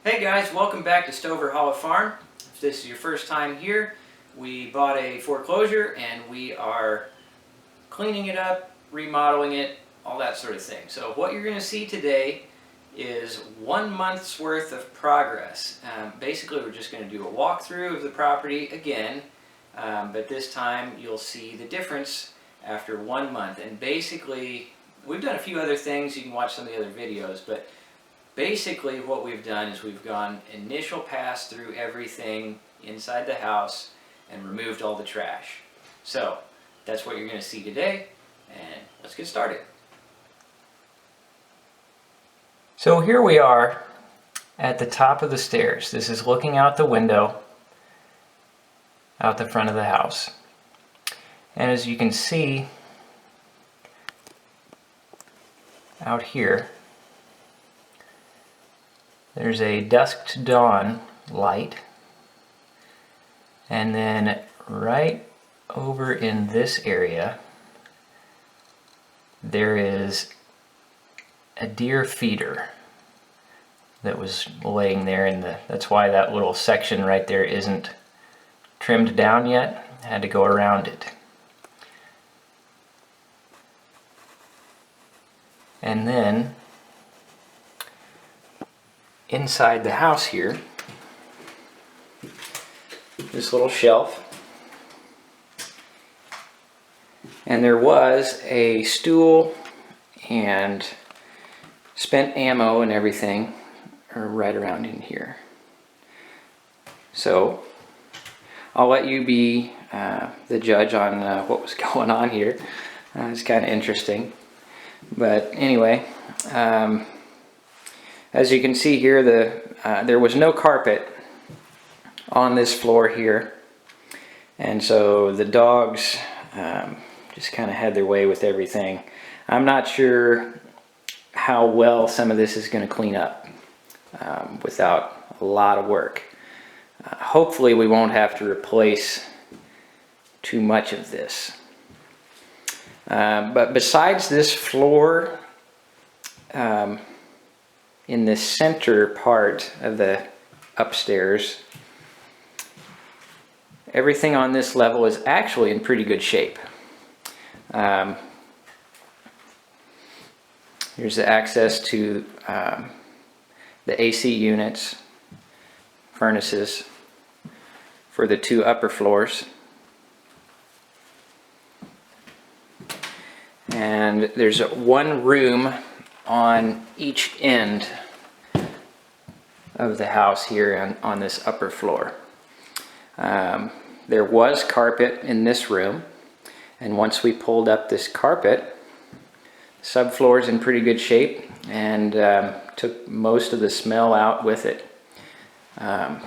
Hey guys, welcome back to Stover Hollow Farm. If this is your first time here, we bought a foreclosure and we are cleaning it up, remodeling it, all that sort of thing. So what you're going to see today is 1 month's worth of progress. Basically we're just going to do a walkthrough of the property again, but this time you'll see the difference after 1 month. And basically we've done a few other things, you can watch some of the other videos, but basically what we've done is we've gone initial pass through everything inside the house and removed all the trash. So that's what you're going to see today, and let's get started. So here we are at the top of the stairs. This is looking out the window out the front of the house. And as you can see out here, there's a dusk to dawn light, and then right over in this area there is a deer feeder that was laying there in that's why that little section right there isn't trimmed down yet. I had to go around it. And then inside the house here, this little shelf, and there was a stool and spent ammo and everything right around in here. So I'll let you be the judge on what was going on here. It's kind of interesting, but anyway, as you can see here, there was no carpet on this floor here, and so the dogs just kind of had their way with everything. I'm not sure how well some of this is going to clean up without a lot of work. Hopefully we won't have to replace too much of this. But besides this floor, in the center part of the upstairs, everything on this level is actually in pretty good shape. Here's the access to the AC units, furnaces for the two upper floors. And there's one room on each end of the house here on this upper floor. There was carpet in this room, and once we pulled up this carpet, subfloor is in pretty good shape and took most of the smell out with it. And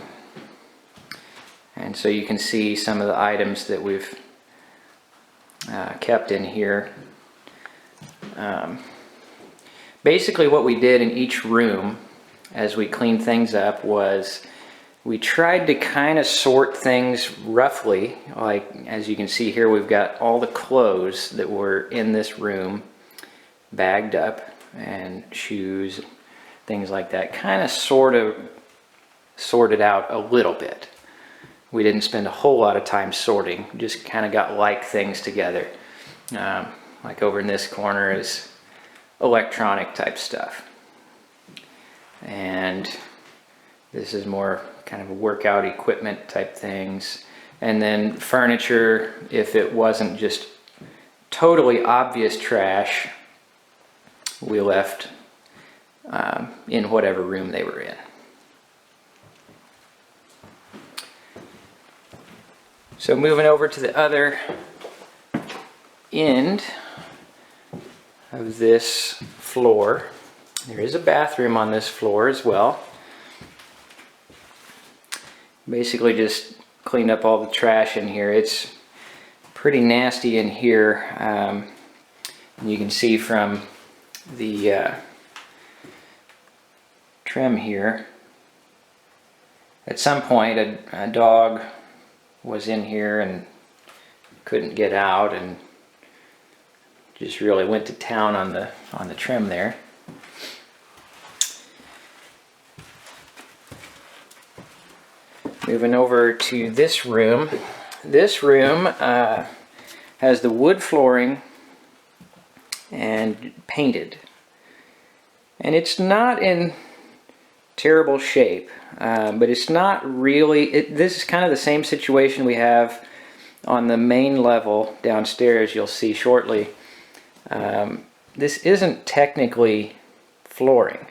so you can see some of the items that we've kept in here. Basically what we did in each room as we cleaned things up was we tried to kind of sort things roughly. Like as you can see here, we've got all the clothes that were in this room bagged up, and shoes, things like that, kind of sort of sorted out a little bit. We didn't spend a whole lot of time sorting, just kind of got like things together. Like over in this corner is electronic type stuff, and this is more kind of a workout equipment type things, and then furniture, if it wasn't just totally obvious trash, we left in whatever room they were in. So moving over to the other end of this floor, there is a bathroom on this floor as well. Basically just cleaned up all the trash in here. It's pretty nasty in here. You can see from the trim here, at some point a dog was in here and couldn't get out and just really went to town on the trim there. Moving over to this room. This room has the wood flooring and painted. And it's not in terrible shape, but it's not really, this is kind of the same situation we have on the main level downstairs, you'll see shortly. This isn't technically flooring.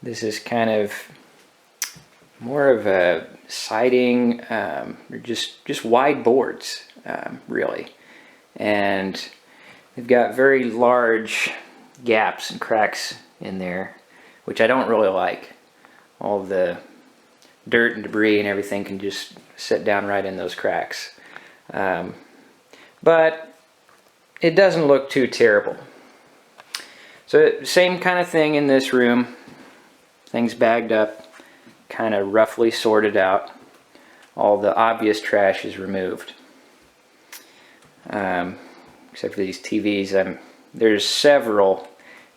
This is kind of more of a siding, or just wide boards, really. And they've got very large gaps and cracks in there, which I don't really like. All the dirt and debris and everything can just sit down right in those cracks. But it doesn't look too terrible. So same kind of thing in this room. Things bagged up, kind of roughly sorted out. All the obvious trash is removed. Except for these TVs. There's several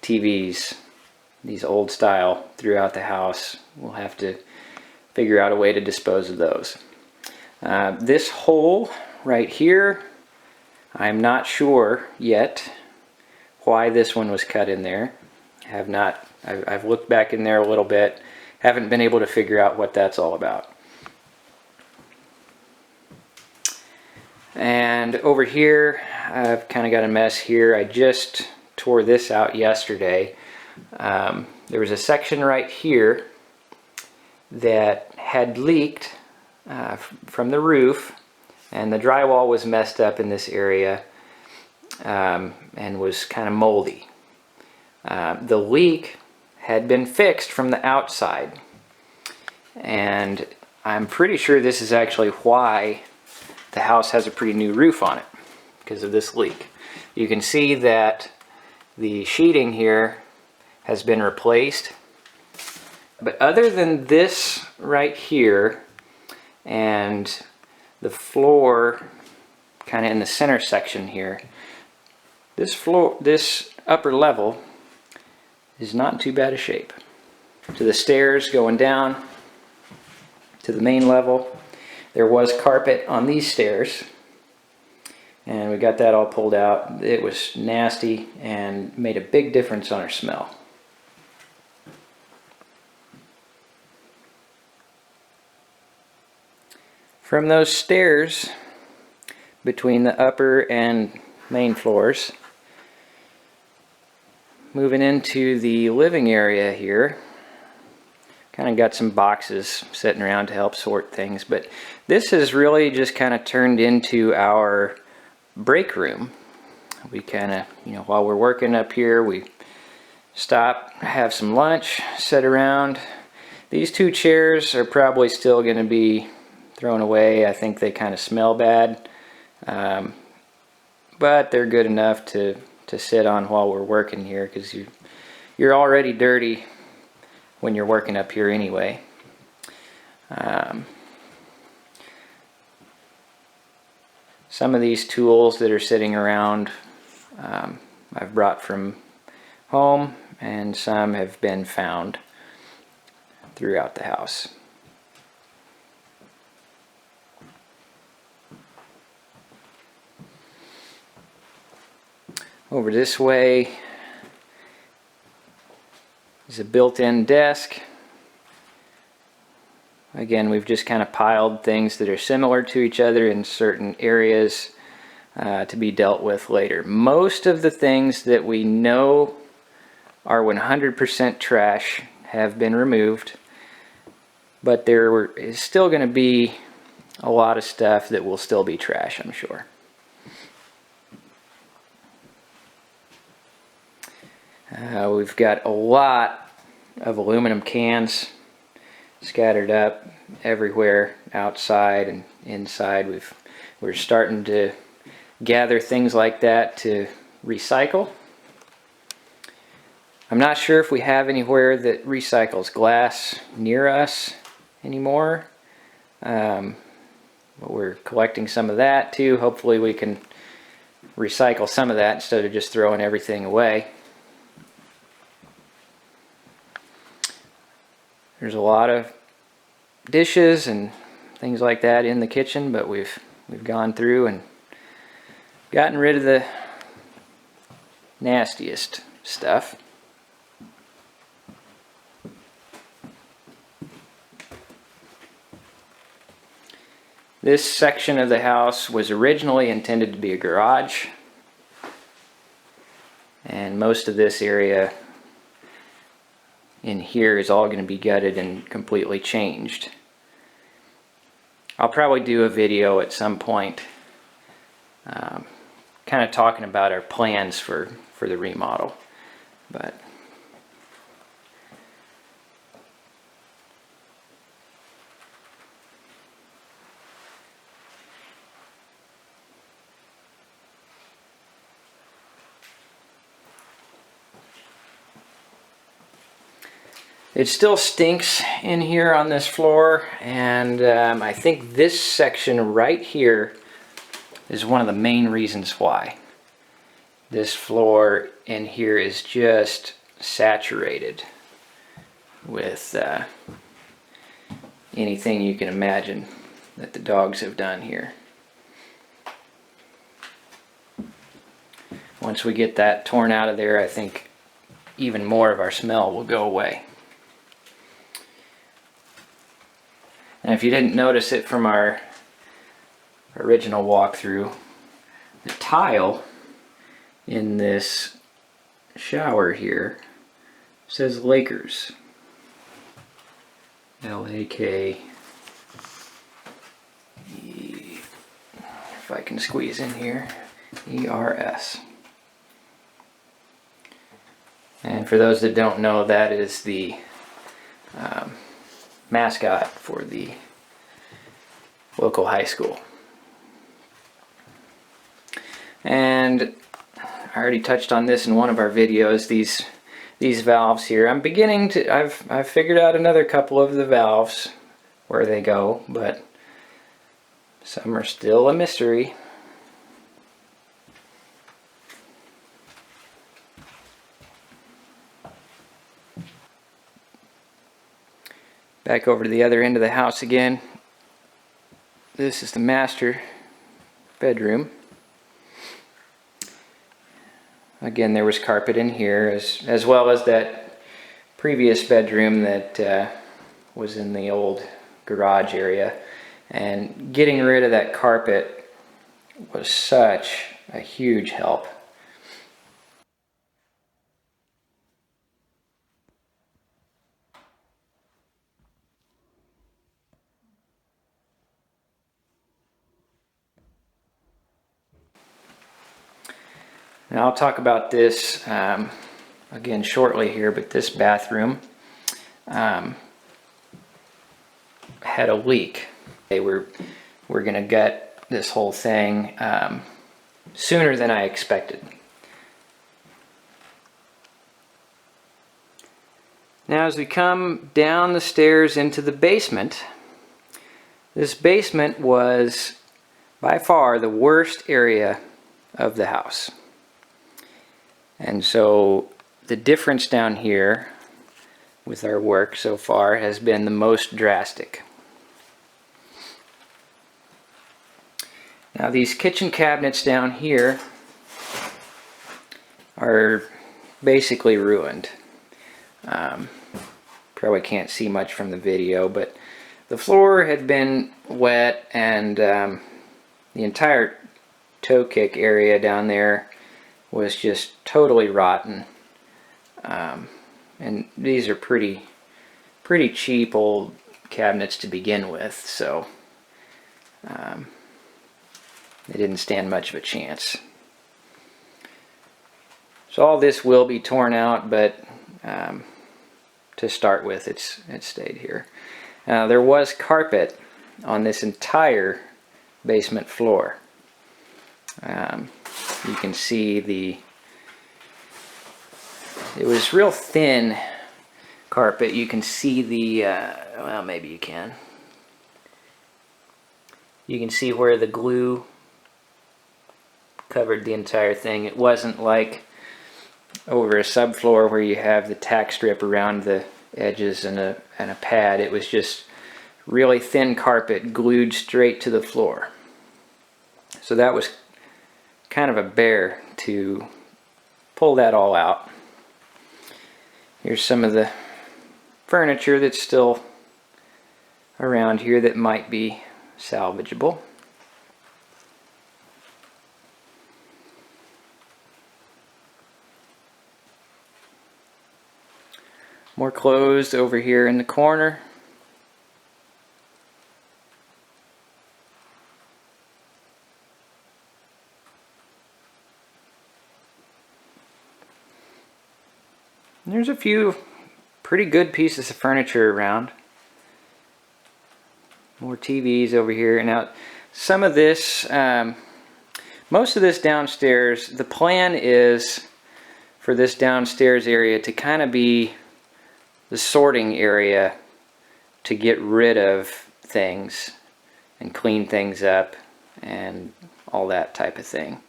TVs, these old style, throughout the house. We'll have to figure out a way to dispose of those. This hole right here, I'm not sure yet why this one was cut in there. I've looked back in there a little bit, haven't been able to figure out what that's all about. And over here, I've kind of got a mess here. I just tore this out yesterday. There was a section right here that had leaked from the roof, and the drywall was messed up in this area and was kind of moldy. The leak had been fixed from the outside, and I'm pretty sure this is actually why the house has a pretty new roof on it, because of this leak. You can see that the sheeting here has been replaced, but other than this right here and the floor kind of in the center section here, this upper level is not in too bad a shape. To the stairs going down to the main level, there was carpet on these stairs, and we got that all pulled out. It was nasty and made a big difference on our smell. From those stairs between the upper and main floors, moving into the living area here, kind of got some boxes sitting around to help sort things, but this has really just kind of turned into our break room. We kind of, while we're working up here, we stop, have some lunch, sit around. These two chairs are probably still going to be thrown away. I think they kind of smell bad, but they're good enough to sit on while we're working here, because you're already dirty when you're working up here anyway. Some of these tools that are sitting around I've brought from home, and some have been found throughout the house. Over this way is a built-in desk. Again, we've just kind of piled things that are similar to each other in certain areas to be dealt with later. Most of the things that we know are 100% trash have been removed, but there is still going to be a lot of stuff that will still be trash, I'm sure. We've got a lot of aluminum cans scattered up everywhere, outside and inside. We're starting to gather things like that to recycle. I'm not sure if we have anywhere that recycles glass near us anymore, but we're collecting some of that too. Hopefully we can recycle some of that instead of just throwing everything away. There's a lot of dishes and things like that in the kitchen, but we've gone through and gotten rid of the nastiest stuff. This section of the house was originally intended to be a garage, and most of this area in here is all going to be gutted and completely changed. I'll probably do a video at some point kind of talking about our plans for the remodel, but it still stinks in here on this floor, and I think this section right here is one of the main reasons why. This floor in here is just saturated with anything you can imagine that the dogs have done here. Once we get that torn out of there, I think even more of our smell will go away. And if you didn't notice it from our original walkthrough, the tile in this shower here says Lakers. L-A-K. If I can squeeze in here, E-R-S. And for those that don't know, that is the mascot for the local high school. And I already touched on this in one of our videos, these valves here. I'm beginning to, I've figured out another couple of the valves where they go, but some are still a mystery. Back over to the other end of the house again. This is the master bedroom. Again, there was carpet in here, as well as that previous bedroom that was in the old garage area. And getting rid of that carpet was such a huge help. And I'll talk about this again shortly here, but this bathroom had a leak. We're going to gut this whole thing sooner than I expected. Now as we come down the stairs into the basement, this basement was by far the worst area of the house. And so the difference down here with our work so far has been the most drastic. Now these kitchen cabinets down here are basically ruined. Probably can't see much from the video, but the floor had been wet, and the entire toe kick area down there was just totally rotten. And these are pretty cheap old cabinets to begin with, so they didn't stand much of a chance. So all this will be torn out, but to start with, it stayed here. There was carpet on this entire basement floor. You can see it was real thin carpet. You can see the, well, maybe you can. You can see where the glue covered the entire thing. It wasn't like over a subfloor where you have the tack strip around the edges and a pad. It was just really thin carpet glued straight to the floor. So that was kind of a bear to pull that all out. Here's some of the furniture that's still around here that might be salvageable. More clothes over here in the corner. And there's a few pretty good pieces of furniture around. More TVs over here. Now, some of this, most of this downstairs, the plan is for this downstairs area to kind of be the sorting area to get rid of things and clean things up and all that type of thing.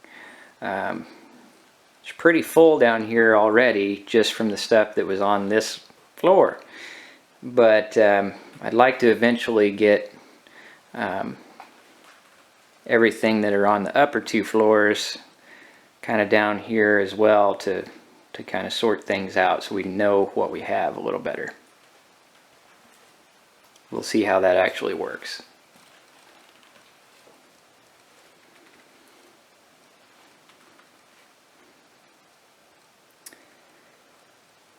It's pretty full down here already just from the stuff that was on this floor, but I'd like to eventually get everything that are on the upper two floors kind of down here as well to kind of sort things out so we know what we have a little better. We'll see how that actually works.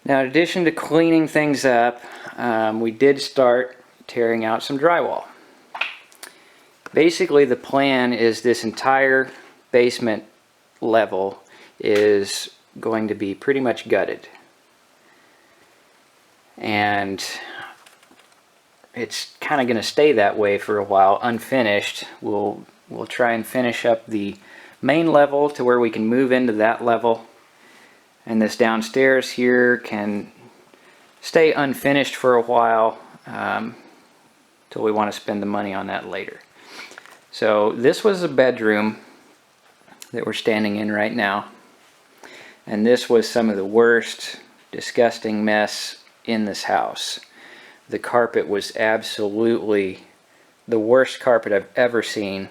Now, in addition to cleaning things up, we did start tearing out some drywall. Basically, the plan is this entire basement level is going to be pretty much gutted. And it's kind of going to stay that way for a while, unfinished. We'll try and finish up the main level to where we can move into that level. And this downstairs here can stay unfinished for a while till we want to spend the money on that later. So this was a bedroom that we're standing in right now. And this was some of the worst, disgusting mess in this house. The carpet was absolutely the worst carpet I've ever seen.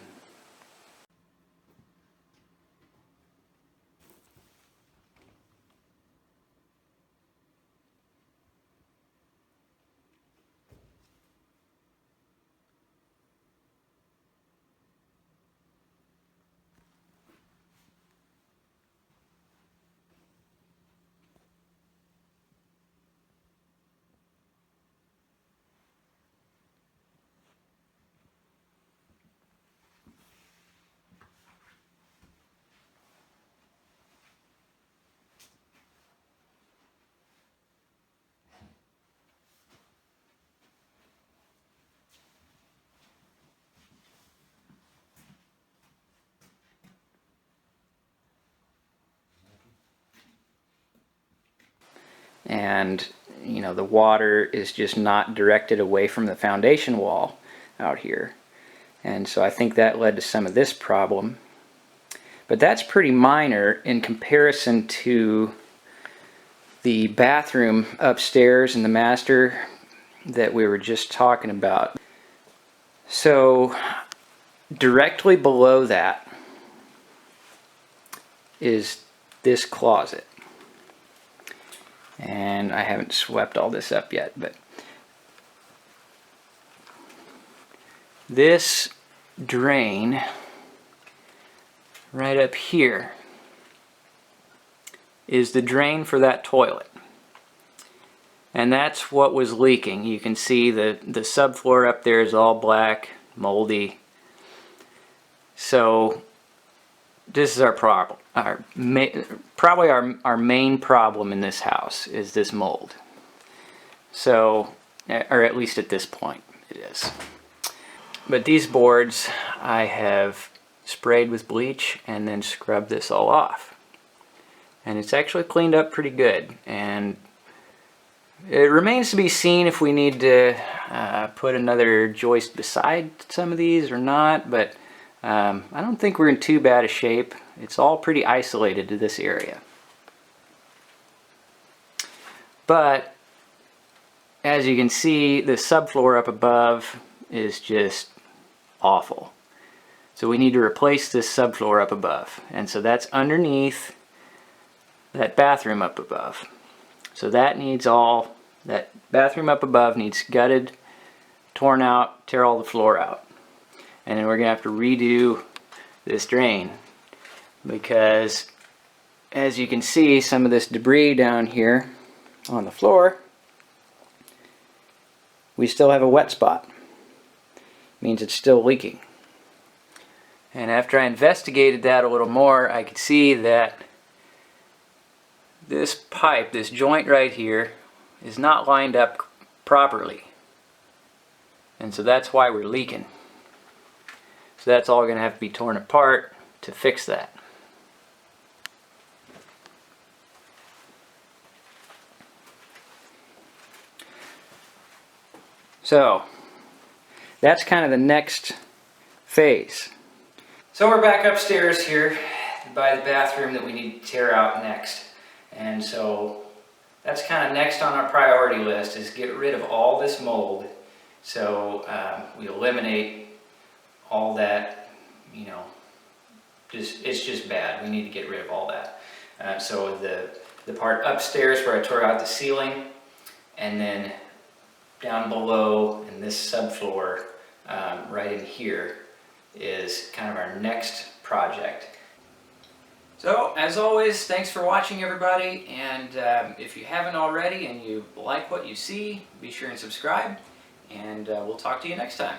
And you know, the water is just not directed away from the foundation wall out here, and so I think that led to some of this problem. But that's pretty minor in comparison to the bathroom upstairs in the master that we were just talking about. So directly below that is this closet. And I haven't swept all this up yet, but this drain right up here is the drain for that toilet. And that's what was leaking. You can see the subfloor up there is all black, moldy. So this is our problem. Probably our main problem in this house is this mold. So, or at least at this point it is. But these boards I have sprayed with bleach and then scrubbed this all off. And it's actually cleaned up pretty good. And it remains to be seen if we need to put another joist beside some of these or not, but I don't think we're in too bad a shape. It's all pretty isolated to this area. But as you can see, the subfloor up above is just awful. So we need to replace this subfloor up above. And so that's underneath that bathroom up above. So that bathroom up above needs gutted, torn out, tear all the floor out. And then we're gonna have to redo this drain, because as you can see, some of this debris down here on the floor, we still have a wet spot. Means it's still leaking. And after I investigated that a little more, I could see that this pipe, this joint right here, is not lined up properly. And so that's why we're leaking. So that's all going to have to be torn apart to fix that. So that's kind of the next phase. So we're back upstairs here by the bathroom that we need to tear out next. And so that's kind of next on our priority list, is get rid of all this mold. So we eliminate all that, you know, it's just bad. We need to get rid of all that. So the part upstairs where I tore out the ceiling, and then down below in this subfloor right in here is kind of our next project. So as always, thanks for watching, everybody, and if you haven't already and you like what you see, be sure and subscribe, and we'll talk to you next time.